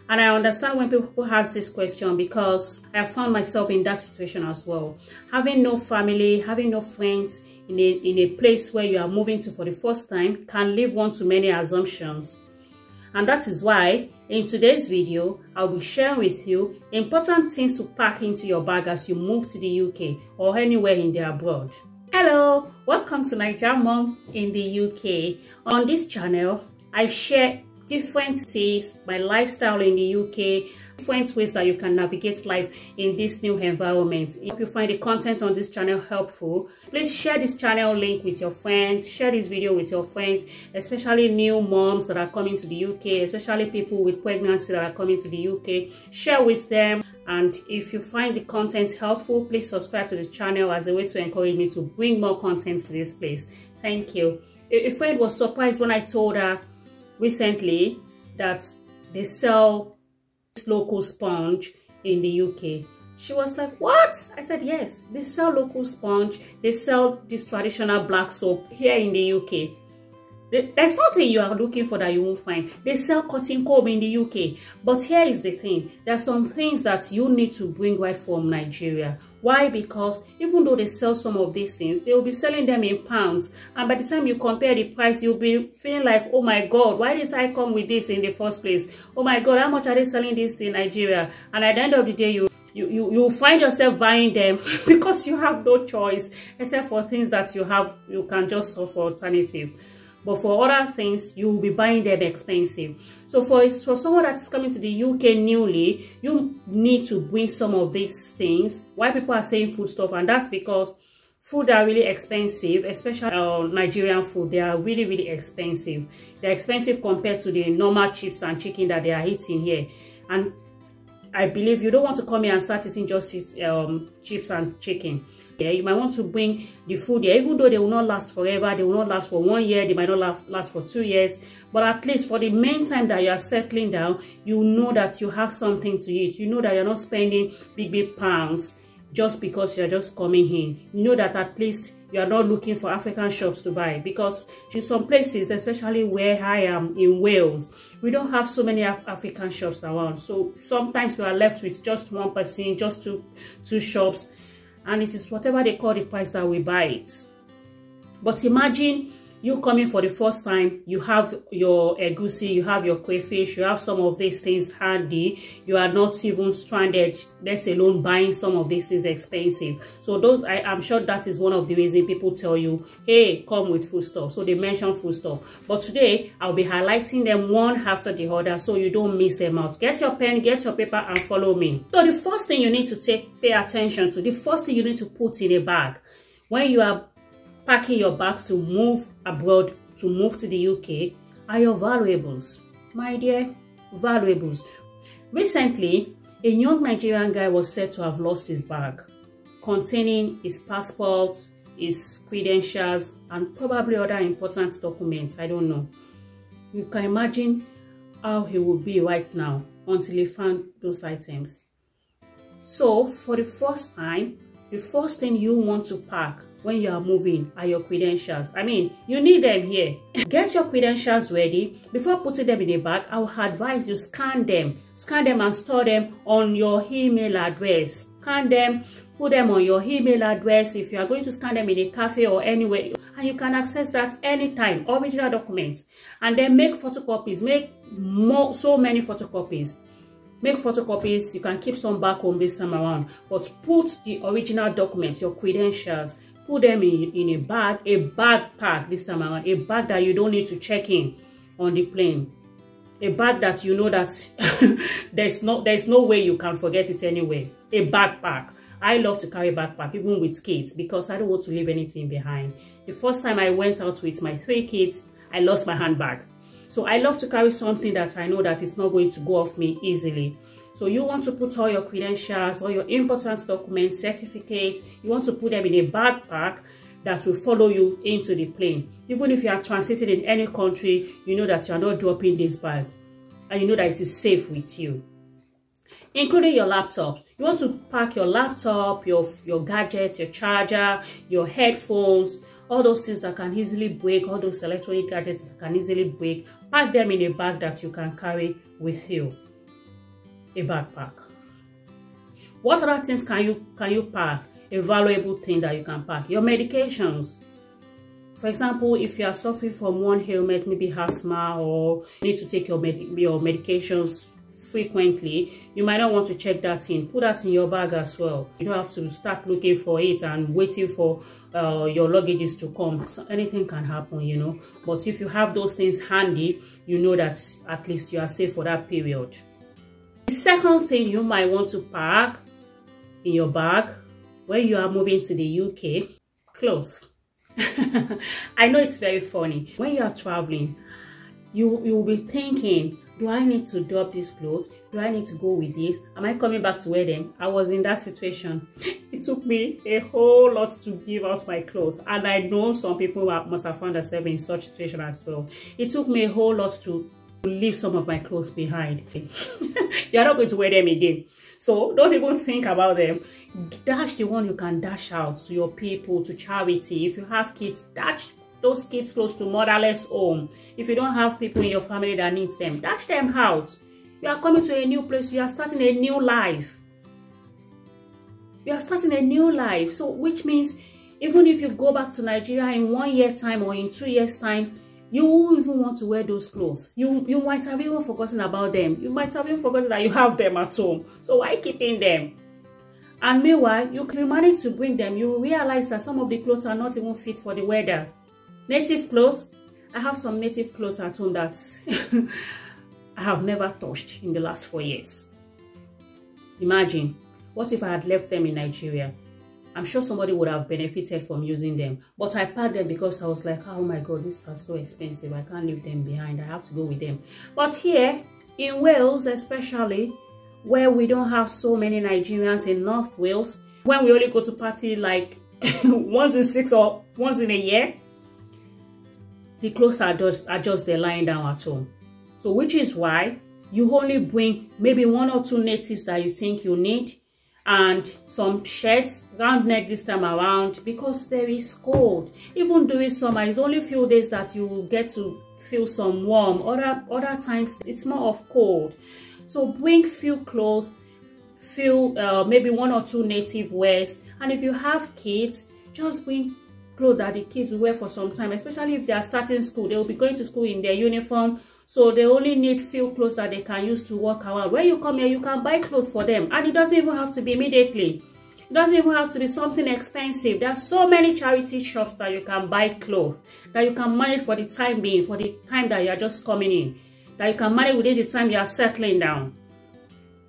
And I understand when people ask this question because I found myself in that situation as well. Having no family, having no friends in a place where you are moving to for the first time can leave one to many assumptions. And that is why in today's video, I'll be sharing with you important things to pack into your bag as you move to the UK or anywhere in the abroad. Hello, welcome to naijamum in the UK. On this channel, I share different tips, my lifestyle in the UK, different ways that you can navigate life in this new environment. If you find the content on this channel helpful, please share this channel link with your friends, share this video with your friends, especially new moms that are coming to the UK, especially people with pregnancy that are coming to the UK. Share with them. And if you find the content helpful, please subscribe to this channel as a way to encourage me to bring more content to this place. Thank you. A friend was surprised when I told her recently that they sell this local sponge in the UK. She was like, what? I said, yes, they sell local sponge. They sell this traditional black soap here in the UK. There's nothing you are looking for that you won't find. They sell cotton comb in the UK. But here is the thing. There are some things that you need to bring right from Nigeria. Why? Because even though they sell some of these things, they will be selling them in pounds. And by the time you compare the price, you'll be feeling like, oh my God, why did I come with this in the first place? Oh my God, how much are they selling this in Nigeria? And at the end of the day, you find yourself buying them because you have no choice, except for things that you can just offer alternative. But for other things, you will be buying them expensive. So for someone that is coming to the UK newly, you need to bring some of these things. Why people are saying food stuff, and that's because food are really expensive, especially Nigerian food. They are really, really expensive. They're expensive compared to the normal chips and chicken that they are eating here. And I believe you don't want to come here and start eating just chips and chicken. Yeah, you might want to bring the food here, even though they will not last forever. They will not last for 1 year. They might not last for 2 years. But at least for the main time that you are settling down, you know that you have something to eat. You know that you're not spending big pounds just because you're just coming in. You know that at least you are not looking for African shops to buy, because in some places, especially where I am in Wales, we don't have so many African shops around. So sometimes we are left with just one person, just two shops. And it is whatever they call the price that we buy it. But imagine you coming for the first time, you have your egusi, you have your crayfish, you have some of these things handy, you are not even stranded, let alone buying some of these things expensive. So I'm sure that is one of the reasons people tell you, hey, come with food stuff. So they mention food stuff. But today, I'll be highlighting them one after the other so you don't miss them out. Get your pen, get your paper, and follow me. So the first thing you need to pay attention to, the first thing you need to put in a bag when you are packing your bags to move abroad, to move to the UK, are your valuables. My dear, valuables. Recently, a young Nigerian guy was said to have lost his bag containing his passport, his credentials, and probably other important documents. I don't know. You can imagine how he would be right now until he found those items. So, for the first time, the first thing you want to pack when you are moving are your credentials. I mean, you need them here. Get your credentials ready. Before putting them in a bag, I would advise you scan them and store them on your email address. Scan them, put them on your email address. If you are going to scan them in a cafe or anywhere, and you can access that anytime, original documents. And then make photocopies, so many photocopies. Make photocopies, you can keep some back home this time around, but put the original documents, your credentials, put them in a backpack this time around, a bag that you don't need to check in on the plane, a bag that you know that there's no way you can forget it anywhere. A backpack. I love to carry a backpack even with kids because I don't want to leave anything behind. The first time I went out with my 3 kids, I lost my handbag. So I love to carry something that I know that it's not going to go off me easily. So you want to put all your credentials, all your important documents, certificates, you want to put them in a backpack that will follow you into the plane. Even if you are transiting in any country, you know that you are not dropping this bag and you know that it is safe with you. Including your laptops. You want to pack your laptop, your gadgets, your charger, your headphones, all those things that can easily break, all those electronic gadgets that can easily break. Pack them in a bag that you can carry with you. a backpack. What other things can you pack? A valuable thing that you can pack. Your medications. For example, if you are suffering from one ailment, maybe asthma, or you need to take your medications frequently, you might not want to check that in. Put that in your bag as well. You don't have to start looking for it and waiting for your luggages to come. So anything can happen, you know. But if you have those things handy, you know that at least you are safe for that period. The second thing you might want to pack in your bag when you are moving to the UK, clothes. I know it's very funny. When you are traveling, you will be thinking, do I need to drop these clothes? Do I need to go with this? Am I coming back to wear them? I was in that situation. It took me a whole lot to give out my clothes. And I know some people must have found themselves in such situation as well. It took me a whole lot to leave some of my clothes behind. You're not going to wear them again. So don't even think about them. Dash the one you can dash out to your people, to charity. If you have kids, dash those kids close to motherless home. If you don't have people in your family that needs them, dash them out. You are coming to a new place. You are starting a new life. You are starting a new life. So which means even if you go back to Nigeria in 1 year time or in 2 years time, you won't even want to wear those clothes. You might have even forgotten about them. You might have even forgotten that you have them at home. So why keeping them? And meanwhile, you can manage to bring them. You will realize that some of the clothes are not even fit for the weather. Native clothes. I have some native clothes at home that I have never touched in the last 4 years. Imagine, what if I had left them in Nigeria? I'm sure somebody would have benefited from using them. But I packed them because I was like, oh my God, these are so expensive. I can't leave them behind. I have to go with them. But here, in Wales especially, where we don't have so many Nigerians in North Wales, when we only go to party like once in 6 or once in a year, the clothes are just there lying down at home. So which is why you only bring maybe 1 or 2 natives that you think you need, and some shirts round neck this time around, because there is cold. Even during summer, it's only a few days that you will get to feel some warm. Other times it's more of cold. So bring few clothes, maybe 1 or 2 native wears. And if you have kids, just bring clothes that the kids will wear for some time, especially if they are starting school. They will be going to school in their uniform, so they only need few clothes that they can use to walk around. When you come here, you can buy clothes for them, and it doesn't even have to be immediately. It doesn't even have to be something expensive. There are so many charity shops that you can buy clothes, that you can manage for the time being, for the time that you are just coming in, that you can manage within the time you are settling down.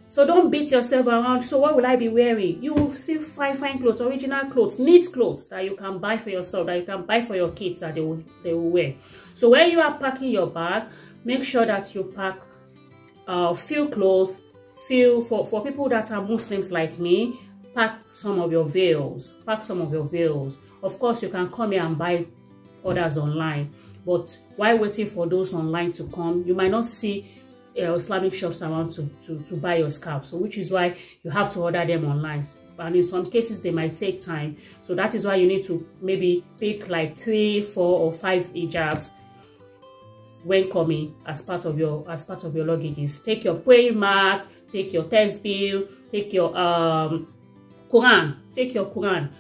So don't beat yourself around. So what will I be wearing? You will see fine clothes, original clothes, neat clothes that you can buy for yourself, that you can buy for your kids, that they will wear. So when you are packing your bag, make sure that you pack few clothes, for people that are Muslims like me, pack some of your veils. Pack some of your veils. Of course, you can come here and buy others online, but while waiting for those online to come, you might not see Islamic shops around to buy your scarf. So which is why you have to order them online, and in some cases they might take time. So that is why you need to maybe pick like 3, 4 or 5 hijabs when coming as part of your luggages. Take your praying mat, take your tasbih, take your Quran. Take your Quran.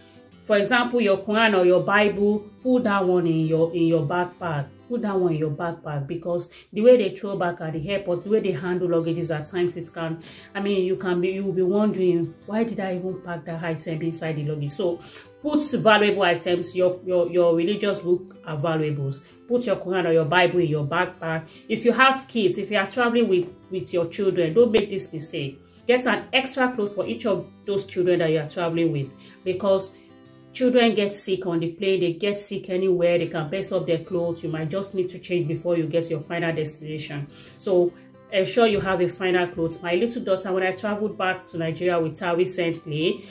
For example, your Quran or your Bible, put that one in your backpack. Put that one in your backpack, because the way they throw back at the airport, the way they handle luggages at times, it can, I mean, you will be wondering, why did I even pack that item inside the luggage? So put valuable items. Your religious book are valuables. Put your Quran or your Bible in your backpack. If you have kids, if you are traveling with your children, don't make this mistake. Get an extra clothes for each of those children that you are traveling with, because children get sick on the plane, they get sick anywhere, they can mess up their clothes. You might just need to change before you get to your final destination. So ensure you have a final clothes. My little daughter, when I traveled back to Nigeria with her recently,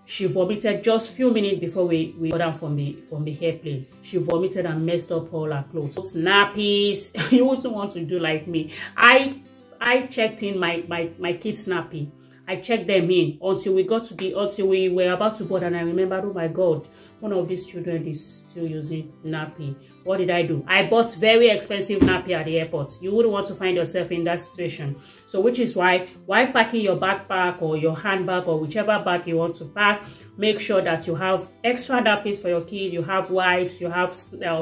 she vomited just few minutes before we got down from the airplane. She vomited and messed up all her clothes. Nappies, you wouldn't want to do like me. I checked in my kid's nappy. I checked them in until we were about to board, and I remembered, oh my God, one of these children is still using nappy. What did I do? I bought very expensive nappy at the airport. You wouldn't want to find yourself in that situation. So which is why while packing your backpack or your handbag or whichever bag you want to pack, make sure that you have extra nappies for your kid, you have wipes, you have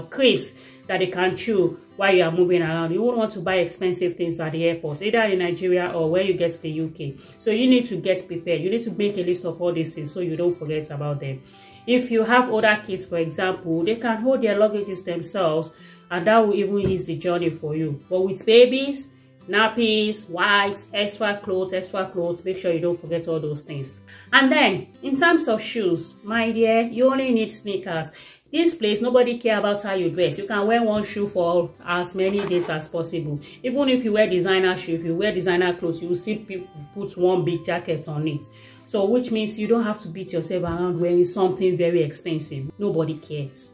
crisps that they can chew while you are moving around. You won't want to buy expensive things at the airport, either in Nigeria or when you get to the UK. So you need to get prepared. You need to make a list of all these things so you don't forget about them. If you have older kids, for example, they can hold their luggages themselves, and that will even ease the journey for you. But with babies, nappies, wipes, extra clothes, make sure you don't forget all those things. And then, in terms of shoes, my dear, you only need sneakers. This place, nobody care about how you dress. You can wear one shoe for as many days as possible. Even if you wear designer shoe, if you wear designer clothes, you will still put one big jacket on it. So which means you don't have to beat yourself around wearing something very expensive. Nobody cares.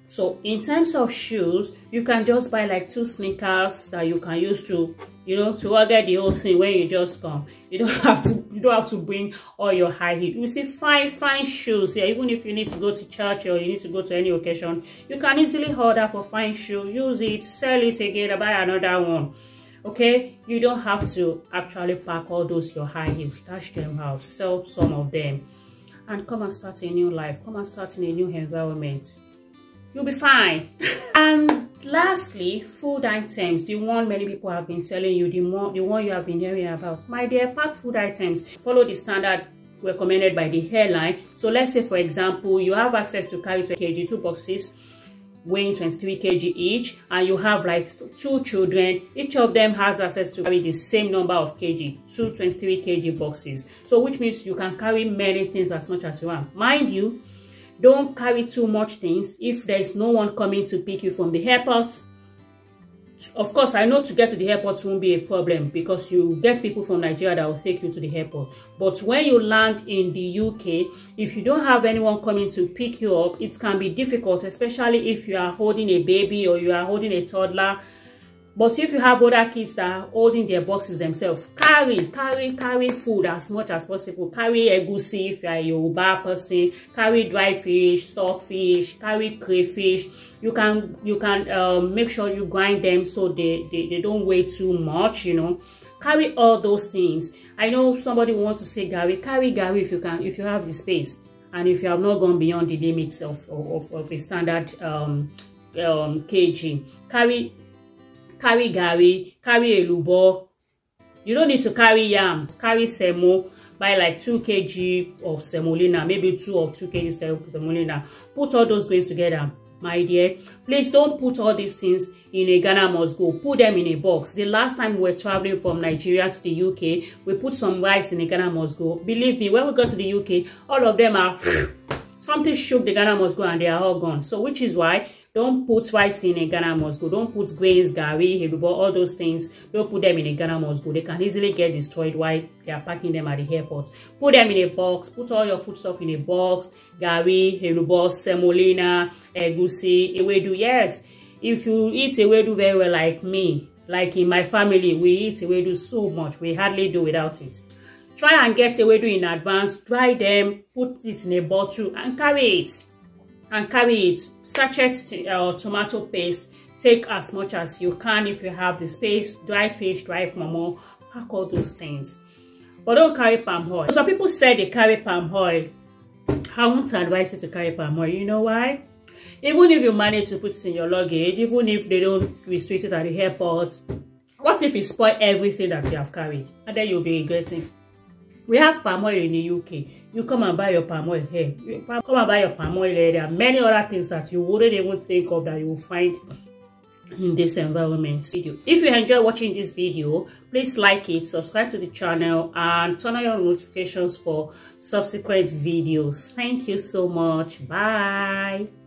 So in terms of shoes, you can just buy like 2 sneakers that you can use to, you know, to get the whole thing when you just come. You don't have to bring all your high heel. You see fine shoes here. Even if you need to go to church or you need to go to any occasion, you can easily order for fine shoe, use it, sell it again, buy another one. Okay, you don't have to actually pack all those your high heels. Stash them out, sell some of them, and come and start a new life. Come and start in a new environment. You'll be fine. And lastly, food items, the one many people have been telling you, the one you have been hearing about. My dear, pack food items. Follow the standard recommended by the airline. So let's say, for example, you have access to carry 2 kg, 2 boxes weighing 23 kg each, and you have like 2 children. Each of them has access to carry the same number of kg, 2 23 kg boxes. So which means you can carry many things as much as you want. Mind you, don't carry too much things if there is no one coming to pick you from the airport. Of course, I know to get to the airport won't be a problem because you get people from Nigeria that will take you to the airport. But when you land in the UK, if you don't have anyone coming to pick you up, it can be difficult, especially if you are holding a baby or you are holding a toddler. But if you have other kids that are holding their boxes themselves, carry food as much as possible. Carry egusi if you are a Yoruba person. Carry dry fish, stock fish. Carry crayfish. You can make sure you grind them so they don't weigh too much. You know, carry all those things. I know somebody wants to say gari. Carry gari if you can, if you have the space, and if you have not gone beyond the limits of a standard kg. Carry gari, carry elubo. You don't need to carry yams. Carry semo. Buy like 2 kg of semolina, maybe 2 kg semolina. Put all those grains together, my dear. Please don't put all these things in a Ghana must go. Put them in a box. The last time we were traveling from Nigeria to the UK, we put some rice in a Ghana must go. Believe me, when we got to the UK, all of them are something shook the Ghana must go and they are all gone. So which is why don't put rice in a Ghana must go. Don't put grains, gari, herubo, all those things. Don't put them in a Ghana must go. They can easily get destroyed while they are packing them at the airport. Put them in a box. Put all your food stuff in a box. Gari, herubo, semolina, egusi, ewedu. Yes, if you eat ewedu very well like me, like in my family, we eat ewedu so much. We hardly do without it. Try and get ewedu in advance. Dry them, put it in a bottle and carry it. Sachet tomato paste. Take as much as you can if you have the space. Dry fish, dry momo, pack all those things. But don't carry palm oil. Some people say they carry palm oil. I won't advise you to carry palm oil. You know why? Even if you manage to put it in your luggage, even if they don't restrict it at the airport, what if you spoil everything that you have carried? And then you'll be regretting. We have palm oil in the UK. You come and buy your palm oil here. Come and buy your palm oil here. There are many other things that you wouldn't even think of that you will find in this environment. If you enjoy watching this video, please like it, subscribe to the channel, and turn on your notifications for subsequent videos. Thank you so much. Bye.